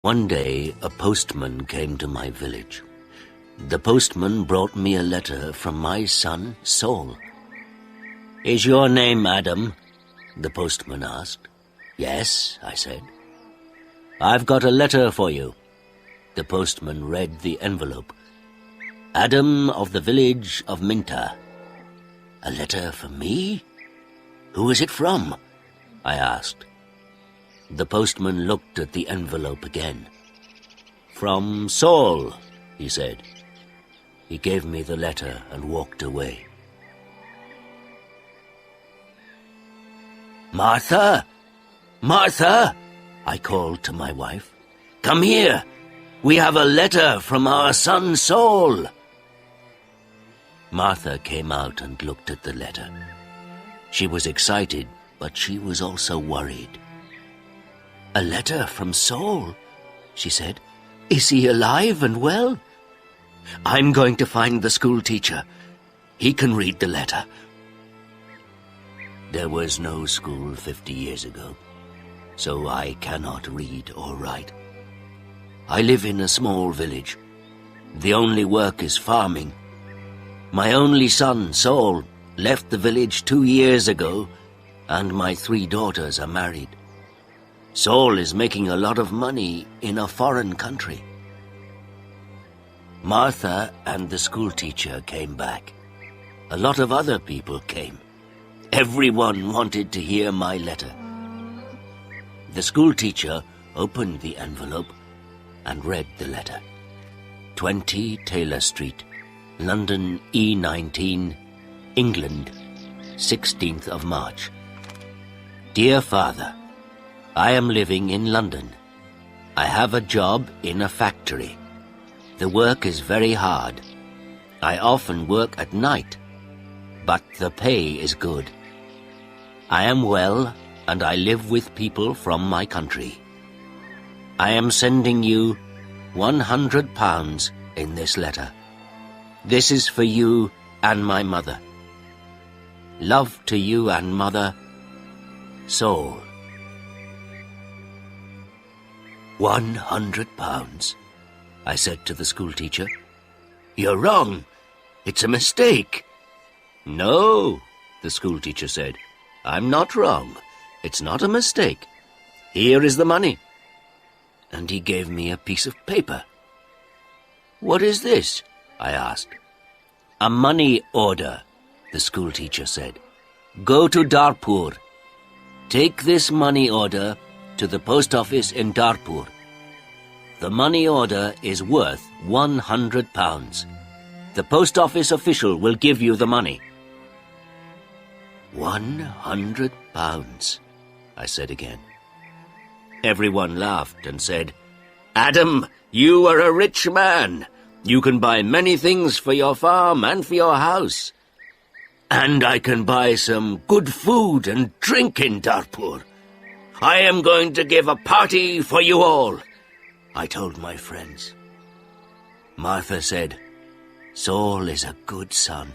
One day, a postman came to my village. The postman brought me a letter from my son, Saul. "Is your name Adam?" the postman asked. "Yes," I said. "I've got a letter for you." The postman read the envelope. "Adam of the village of Minta." "A letter for me? Who is it from?" I asked. The postman looked at the envelope again. "From Saul," he said. He gave me the letter and walked away. "Martha! Martha!" I called to my wife. "Come here! We have a letter from our son Saul." Martha came out and looked at the letter. She was excited, but she was also worried. "A letter from Saul," she said. "Is he alive and well?" "I'm going to find the school teacher. He can read the letter." There was no school 50 years ago, so I cannot read or write. I live in a small village. The only work is farming. My only son, Saul, left the village 2 years ago, and my 3 daughters are married. Saul is making a lot of money in a foreign country. Martha and the school teacher came back. A lot of other people came. Everyone wanted to hear my letter. The school teacher opened the envelope and read the letter. 20 Taylor Street, London E19, England, 16th of March. Dear Father, I am living in London. I have a job in a factory. The work is very hard. I often work at night, but the pay is good. I am well, and I live with people from my country. I am sending you £100 in this letter. This is for you and my mother. Love to you and mother, Saul. £100, I said to the school teacher. "You're wrong. It's a mistake." "No," the school teacher said. "I'm not wrong. It's not a mistake. Here is the money." And he gave me a piece of paper. "What is this?" I asked. "A money order," the school teacher said. "Go to Darpur. Take this money order to the post office in Darpur. The money order is worth £100. The post office official will give you the money." £100, I said again. Everyone laughed and said, "Adam, you are a rich man. You can buy many things for your farm and for your house. And I can buy some good food and drink in Darpur. I am going to give a party for you all," I told my friends. Martha said, "Saul is a good son."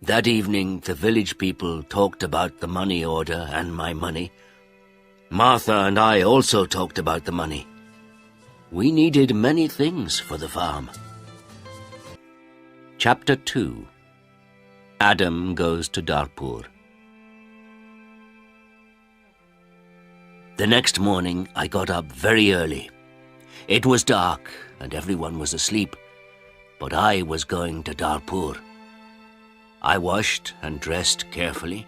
That evening, the village people talked about the money order and my money. Martha and I also talked about the money. We needed many things for the farm. Chapter 2. Adam goes to Darpur. The next morning, I got up very early. It was dark and everyone was asleep, but I was going to Darpur. I washed and dressed carefully.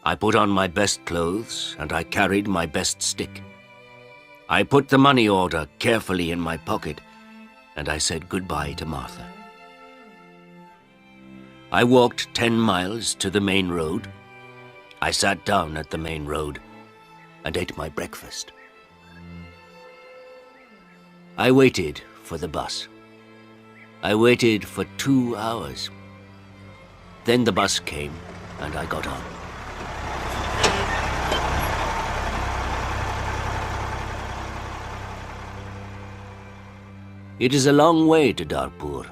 I put on my best clothes and I carried my best stick. I put the money order carefully in my pocket and I said goodbye to Martha. I walked 10 miles to the main road. I sat down at the main road and ate my breakfast. I waited for the bus. I waited for 2 hours. Then the bus came and I got on. It is a long way to Darpur.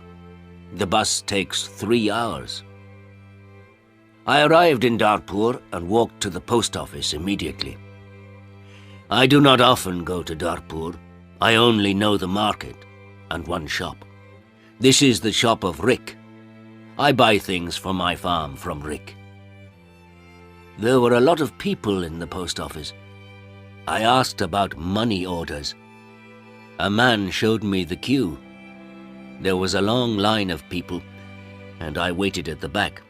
The bus takes 3 hours. I arrived in Darpur and walked to the post office immediately. I do not often go to Darpur. I only know the market and one shop. This is the shop of Rick. I buy things for my farm from Rick. There were a lot of people in the post office. I asked about money orders. A man showed me the queue. There was a long line of people, and I waited at the back.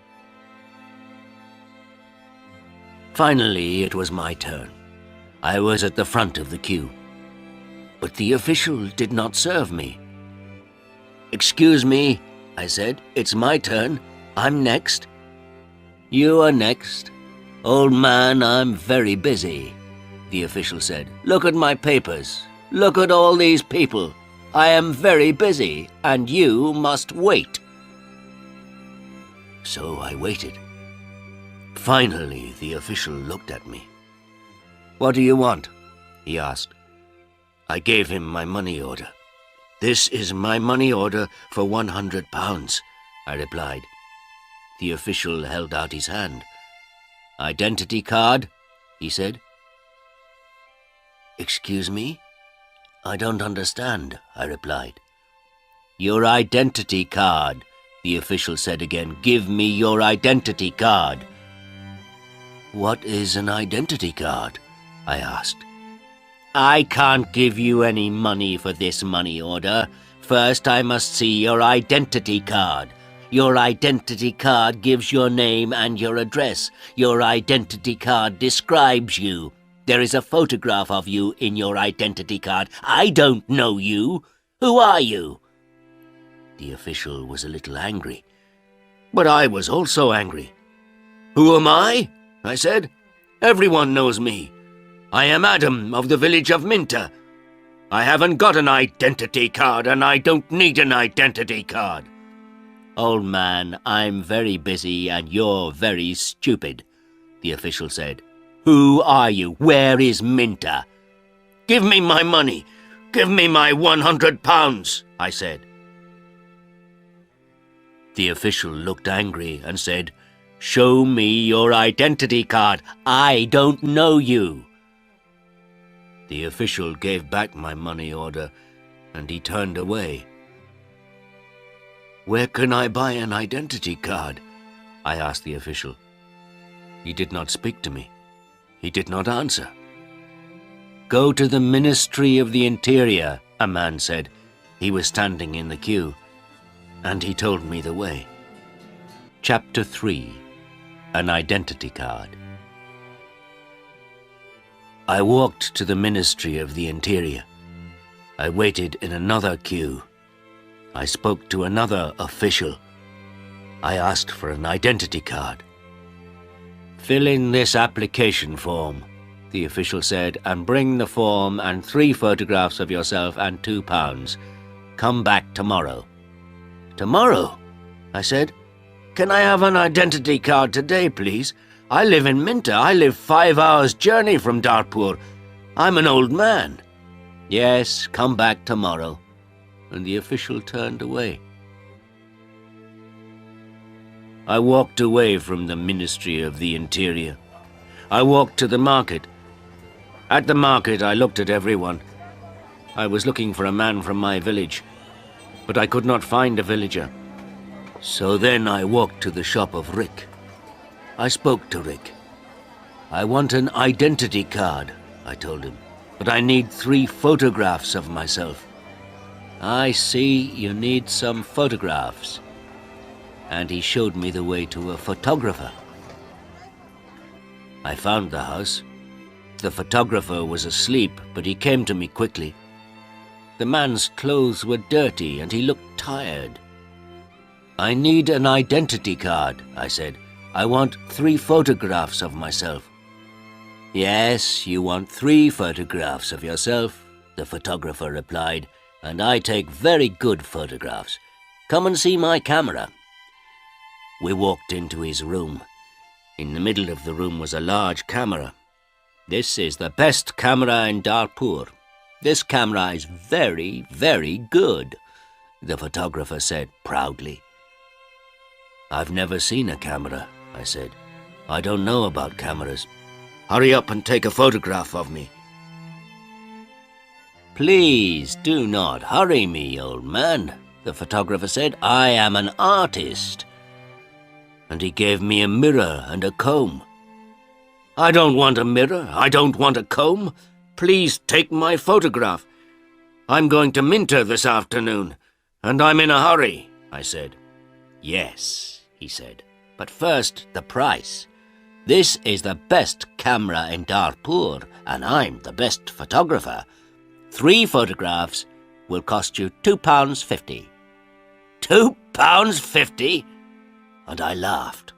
Finally, it was my turn. I was at the front of the queue. But the official did not serve me. "Excuse me," I said. "It's my turn. I'm next." "You are next. Old man, I'm very busy," the official said. "Look at my papers. Look at all these people. I am very busy, and you must wait." So I waited. Finally, the official looked at me. "What do you want?" he asked. I gave him my money order. "This is my money order for £100, I replied. The official held out his hand. "Identity card?" he said. "Excuse me? I don't understand," I replied. "Your identity card," the official said again. "Give me your identity card." "What is an identity card?" I asked. "I can't give you any money for this money order. First, I must see your identity card. Your identity card gives your name and your address. Your identity card describes you. There is a photograph of you in your identity card. I don't know you. Who are you?" The official was a little angry, but I was also angry. "Who am I?" I said. "Everyone knows me. I am Adam of the village of Minta. I haven't got an identity card, and I don't need an identity card." "Old man, I'm very busy and you're very stupid," the official said. "Who are you? Where is Minta?" "Give me my money. Give me my £100, I said. The official looked angry and said, "Show me your identity card. I don't know you." The official gave back my money order and he turned away. "Where can I buy an identity card?" I asked the official. He did not speak to me. He did not answer. "Go to the Ministry of the Interior," a man said. He was standing in the queue, and he told me the way. Chapter 3. An Identity Card. I walked to the Ministry of the Interior. I waited in another queue. I spoke to another official. I asked for an identity card. "Fill in this application form," the official said, "and bring the form and 3 photographs of yourself and £2. Come back tomorrow." "Tomorrow?" I said. "Can I have an identity card today, please? I live in Minta. I live 5 hours' journey from Darpur. I'm an old man." "Yes, come back tomorrow." And the official turned away. I walked away from the Ministry of the Interior. I walked to the market. At the market, I looked at everyone. I was looking for a man from my village, but I could not find a villager. So then I walked to the shop of Rick. I spoke to Rick. "I want an identity card," I told him, "but I need 3 photographs of myself." "I see you need some photographs." And he showed me the way to a photographer. I found the house. The photographer was asleep, but he came to me quickly. The man's clothes were dirty and he looked tired. "I need an identity card," I said. "I want 3 photographs of myself." "Yes, you want 3 photographs of yourself," the photographer replied, "and I take very good photographs. Come and see my camera." We walked into his room. In the middle of the room was a large camera. "This is the best camera in Darpur. This camera is very, very good," the photographer said proudly. "I've never seen a camera," I said. I don't know about cameras. Hurry up and take a photograph of me." "Please do not hurry me, old man," the photographer said. "I am an artist." And he gave me a mirror and a comb. "I don't want a mirror. I don't want a comb. Please take my photograph. I'm going to Minter this afternoon, and I'm in a hurry," I said. "Yes," he said, "but first the price. This is the best camera in Darpur, and I'm the best photographer. 3 photographs will cost you £2.50. £2.50? And I laughed.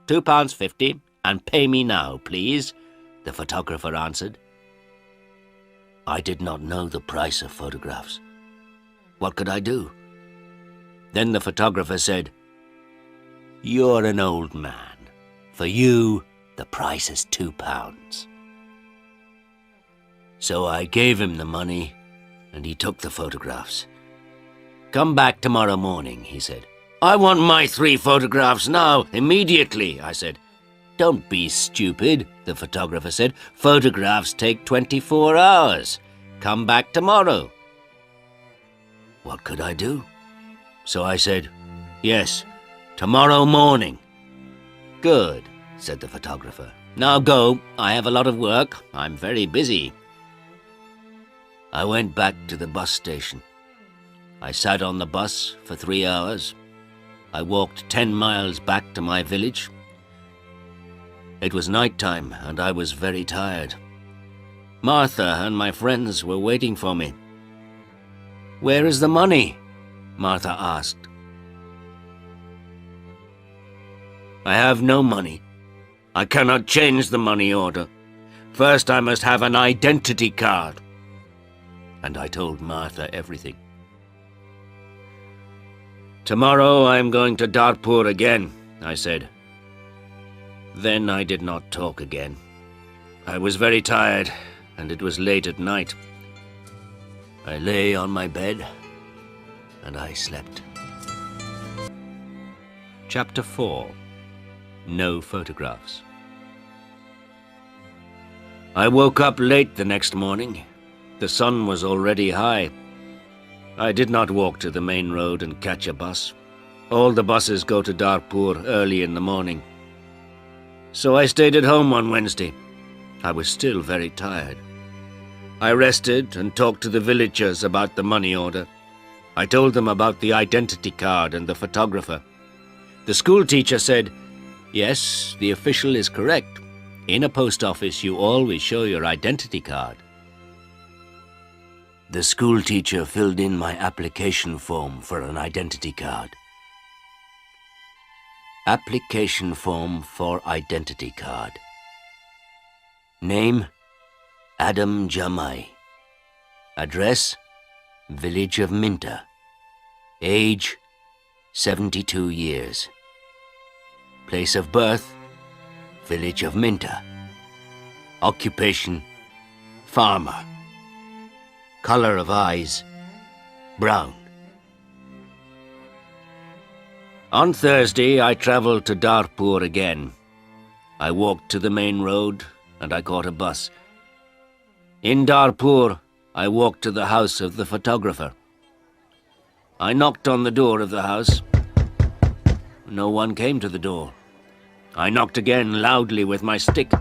£2.50, and pay me now, please, the photographer answered. I did not know the price of photographs. What could I do? Then the photographer said, "You're an old man. For you, the price is £2. So I gave him the money, and he took the photographs. "Come back tomorrow morning," he said. "I want my 3 photographs now, immediately," I said. "Don't be stupid," the photographer said. "Photographs take 24 hours. Come back tomorrow." What could I do? So I said, "Yes, tomorrow morning." "Good," said the photographer. "Now go. I have a lot of work. I'm very busy." I went back to the bus station. I sat on the bus for 3 hours. I walked 10 miles back to my village. It was night time, and I was very tired. Martha and my friends were waiting for me. "Where is the money?" Martha asked. "I have no money. I cannot change the money order. First I must have an identity card." And I told Martha everything. "Tomorrow I'm going to Darpur again," I said. Then I did not talk again. I was very tired, and it was late at night. I lay on my bed, and I slept. Chapter 4. No Photographs. I woke up late the next morning. The sun was already high. I did not walk to the main road and catch a bus. All the buses go to Darpur early in the morning. So I stayed at home on Wednesday. I was still very tired. I rested and talked to the villagers about the money order. I told them about the identity card and the photographer. The school teacher said, "Yes, the official is correct. In a post office, you always show your identity card." The school teacher filled in my application form for an identity card. Application form for identity card. Name, Adam Jamai. Address, village of Minter. Age, 72 years. Place of birth, village of Minter. Occupation, farmer. Color of eyes, brown. On Thursday, I traveled to Darpur again. I walked to the main road, and I caught a bus. In Darpur, I walked to the house of the photographer. I knocked on the door of the house. No one came to the door. I knocked again loudly with my stick.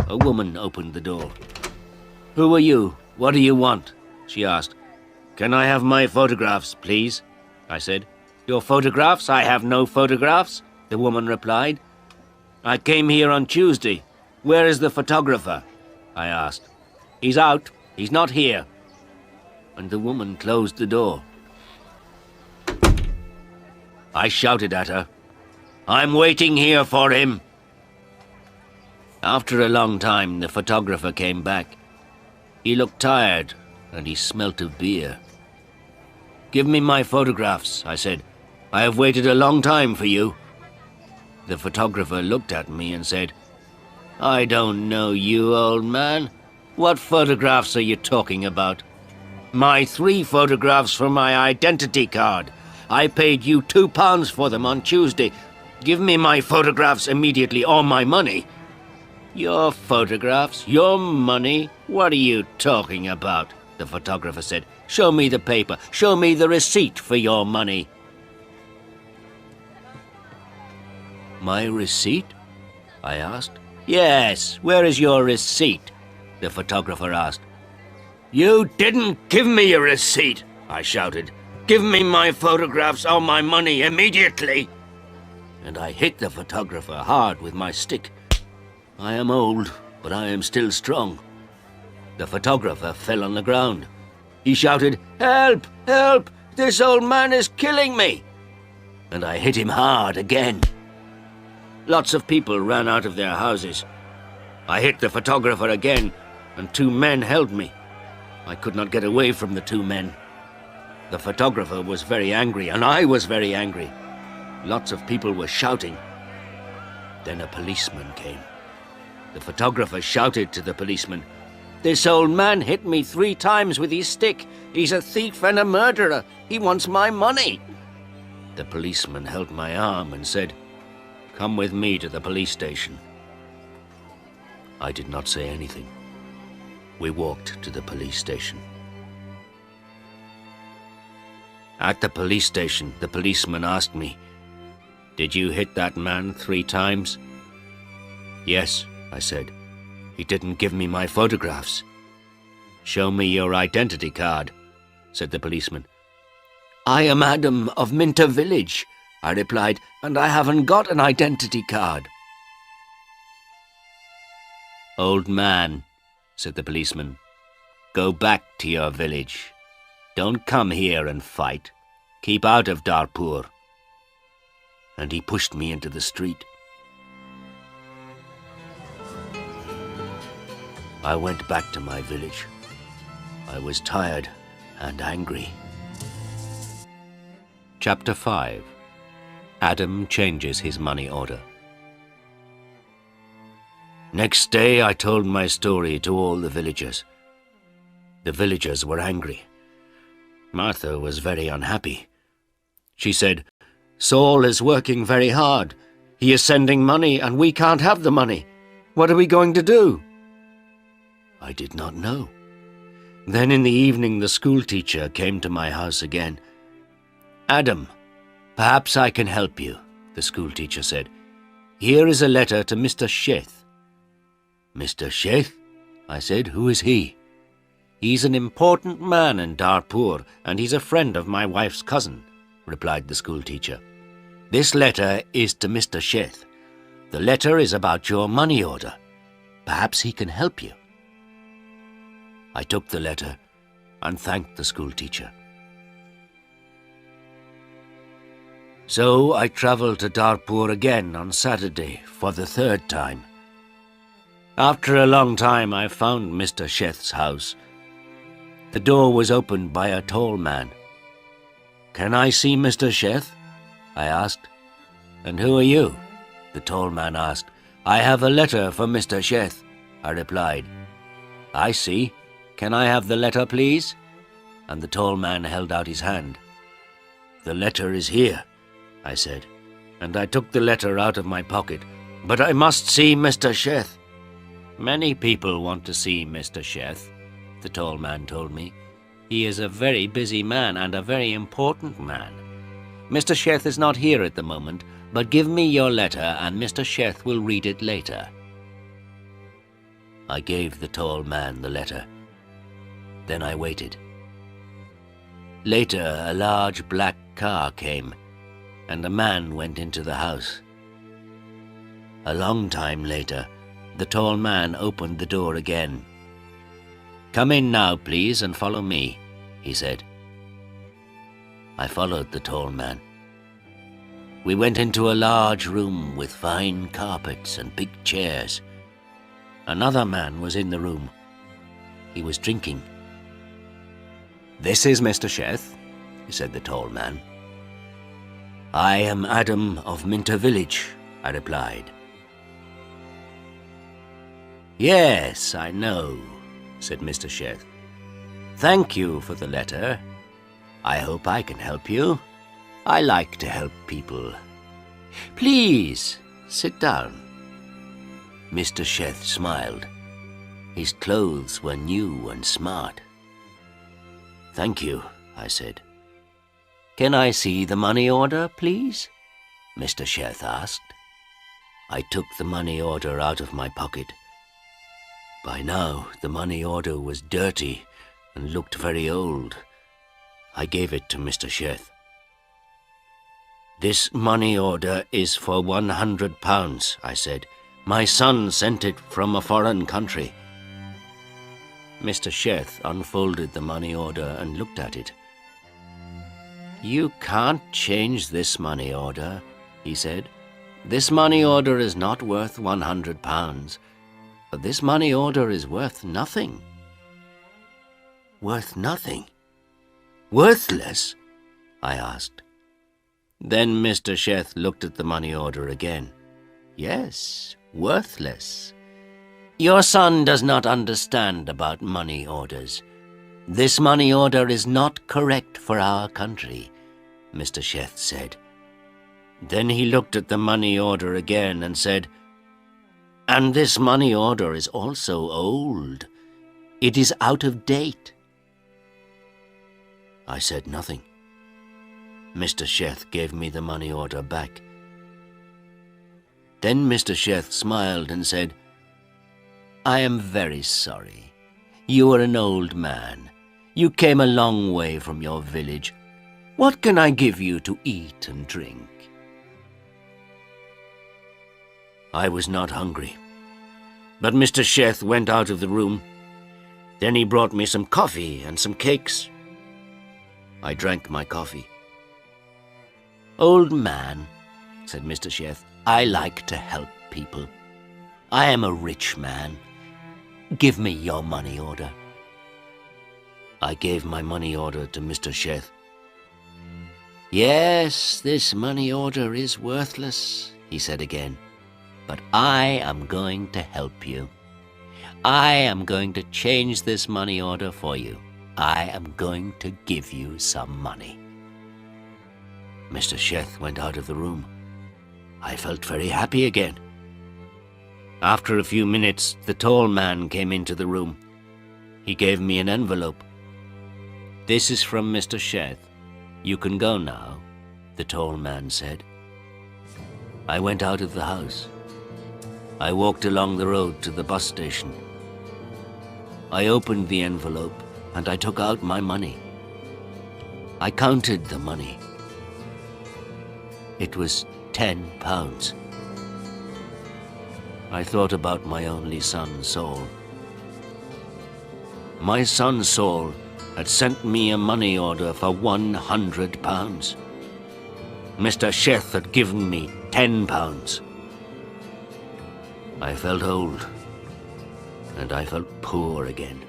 A woman opened the door. "Who are you? What do you want?" she asked. "Can I have my photographs, please?" I said. "Your photographs? I have no photographs," the woman replied. "I came here on Tuesday. Where is the photographer?" I asked. "He's out. He's not here." And the woman closed the door. I shouted at her, "I'm waiting here for him." After a long time, the photographer came back. He looked tired, and he smelt of beer. "Give me my photographs," I said. "I have waited a long time for you." The photographer looked at me and said, "I don't know you, old man. What photographs are you talking about?" "My 3 photographs for my identity card. I paid you £2 for them on Tuesday. Give me my photographs immediately or my money. Your photographs? Your money? What are you talking about? The photographer said. Show me the paper. Show me the receipt for your money. My receipt? I asked. Yes, where is your receipt? The photographer asked. You didn't give me a receipt, I shouted. Give me my photographs or my money immediately. And I hit the photographer hard with my stick. I am old, but I am still strong. The photographer fell on the ground. He shouted, Help! Help! This old man is killing me! And I hit him hard again. Lots of people ran out of their houses. I hit the photographer again, and 2 men held me. I could not get away from the 2 men. The photographer was very angry, and I was very angry. Lots of people were shouting. Then a policeman came. The photographer shouted to the policeman, This old man hit me 3 times with his stick. He's a thief and a murderer. He wants my money. The policeman held my arm and said, Come with me to the police station. I did not say anything. We walked to the police station. At the police station, the policeman asked me, Did you hit that man 3 times? Yes, I said. He didn't give me my photographs. Show me your identity card, said the policeman. I am Adam of Minter Village, I replied, and I haven't got an identity card. Old man, said the policeman, go back to your village. Don't come here and fight. Keep out of Darpur. And he pushed me into the street. I went back to my village. I was tired and angry. Chapter 5. Adam changes his money order. Next day I told my story to all the villagers. The villagers were angry. Martha was very unhappy. She said, Saul is working very hard. He is sending money and we can't have the money. What are we going to do? I did not know. Then in the evening the school teacher came to my house again. Adam, perhaps I can help you, the school teacher said. Here is a letter to Mr. Sheth. Mr. Sheth? I said. Who is he? He's an important man in Darpur, and he's a friend of my wife's cousin, replied the school teacher. This letter is to Mr. Sheth. The letter is about your money order. Perhaps he can help you. I took the letter and thanked the school teacher. So I travelled to Darpur again on Saturday for the 3rd time. After a long time I found Mr. Sheth's house. The door was opened by a tall man. Can I see Mr. Sheth? I asked. And who are you? The tall man asked. I have a letter for Mr. Sheth, I replied. I see. Can I have the letter, please? And the tall man held out his hand. The letter is here, I said, and I took the letter out of my pocket. But I must see Mr. Sheth. Many people want to see Mr. Sheth, the tall man told me. He is a very busy man and a very important man. Mr. Sheth is not here at the moment, but give me your letter and Mr. Sheth will read it later. I gave the tall man the letter. Then I waited. Later, a large black car came, and a man went into the house. A long time later, the tall man opened the door again. Come in now, please, and follow me, he said. I followed the tall man. We went into a large room with fine carpets and big chairs. Another man was in the room. He was drinking. This is Mr. Sheth, said the tall man. I am Adam of Minter Village, I replied. Yes, I know, said Mr. Sheth. Thank you for the letter. I hope I can help you. I like to help people. Please, sit down. Mr. Sheth smiled. His clothes were new and smart. Thank you, I said. Can I see the money order, please? Mr. Sheth asked. I took the money order out of my pocket. By now, the money order was dirty and looked very old. I gave it to Mr. Sheth. This money order is for £100, I said. My son sent it from a foreign country. Mr. Sheth unfolded the money order and looked at it. You can't change this money order, he said. This money order is not worth £100. But this money order is worth nothing. Worth nothing? Worthless? I asked. Then Mr. Sheth looked at the money order again. Yes, worthless. Your son does not understand about money orders. This money order is not correct for our country, Mr. Sheth said. Then he looked at the money order again and said, And this money order is also old. It is out of date. I said nothing. Mr. Sheth gave me the money order back. Then Mr. Sheth smiled and said, I am very sorry. You are an old man. You came a long way from your village. What can I give you to eat and drink? I was not hungry. But Mr. Sheth went out of the room. Then he brought me some coffee and some cakes. I drank my coffee. Old man, said Mr. Sheth, I like to help people. I am a rich man. Give me your money order. I gave my money order to Mr. Sheth. Yes, this money order is worthless, he said again. But I am going to help you. I am going to change this money order for you. I am going to give you some money. Mr. Sheth went out of the room. I felt very happy again. After a few minutes, the tall man came into the room. He gave me an envelope. This is from Mr. Sheth. You can go now, the tall man said. I went out of the house. I walked along the road to the bus station. I opened the envelope and I took out my money. I counted the money. It was £10. I thought about my only son, Saul. My son, Saul, had sent me a money order for £100. Mr. Sheth had given me £10. I felt old, and I felt poor again.